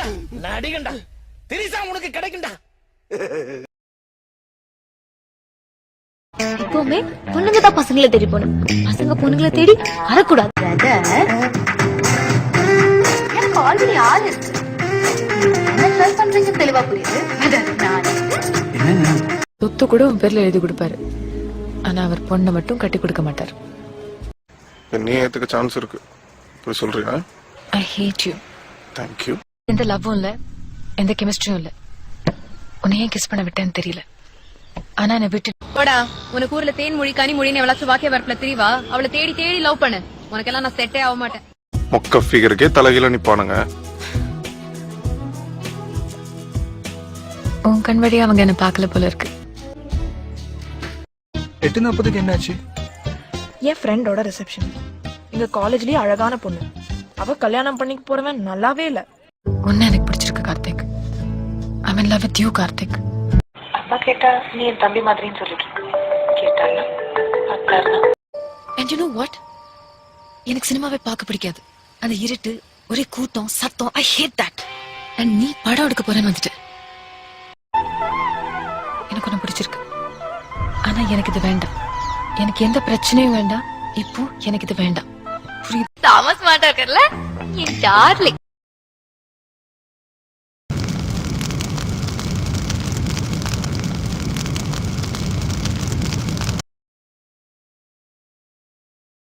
அடிக்கண்டா நான் அடிக்கண்டா திரிசா உனக்கு கிடைக்கும்டா. எப்பவுமே பொண்ணுங்க தான் பசங்களை தேடி போகணும், பசங்க பொண்ணுங்களை தேடி வரக்கூடாது. எனக்கு ஆல்ரெடி ஆள் இருக்கு, என்ன ட்ரை பண்றீங்க தெளிவா புரியுது. சொத்து கூட உன் பேர்ல எழுதி கொடுப்பாரு, ஆனா அவர் பொண்ணை மட்டும் கட்டி கொடுக்க மாட்டார். நீ ஏத்துக்க சான்ஸ் இருக்கு, போய் சொல்றியா? ஐ ஹேட் யூ. Thank you. எந்த லவ்வும் இல்ல, எந்த கெமிஸ்ட்ரியும் இல்ல. உன்னை ஏன் கிஸ் பண்ண விட்டேன்னு தெரியல, ஆனா என்னை விட்டு போடா. உனக்கு ஊர்ல தேன் மொழி கனி மொழின்னு எவ்வளவு வாக்கிய வரப்புல தெரியவா? அவளை தேடி தேடி லவ் பண்ணு, உனக்கெல்லாம் நான் செட்டே ஆக மாட்டேன். மொக்க ஃபிகருக்கே தலைகீழ நிப்பானுங்க. உன் கண் வழியா அவங்க என்ன பாக்கல போல இருக்கு. 8:40 என்னாச்சு? என் ஃப்ரெண்டோட ரிசப்ஷன். எங்க காலேஜ்லயே அழகான பொண்ணு, அவ கல்யாணம் பண்ணிக்க போறவன் நல்லாவே இல்ல. உன்னை எனக்கு பிடிச்சிருக்கு Karthik. I mean love with you Karthik. அம்மா கேட்டா நீ என் தம்பி மாதிரின்னு சொல்லிட்டு கேட்டாங்க. And you know what? எனக்கு சினிமாவே பார்க்க பிடிக்காது. அந்த இருட்டு, ஒரே கூட்டம், சத்தம், I hate that. And நீ படம் எடுக்க போறேன்னு வந்துட்டு எனக்கு ஒண்ணு பிடிச்சிருக்கு, ஆனா எனக்கு இது வேண்டாம். எனக்கு எந்த பிரச்சனையும் வேண்டாம். இப்போ எனக்கு இது வேண்டாம், புரியுது? தாமஸ் மாட்டா இருக்கல என் டார்லிங்.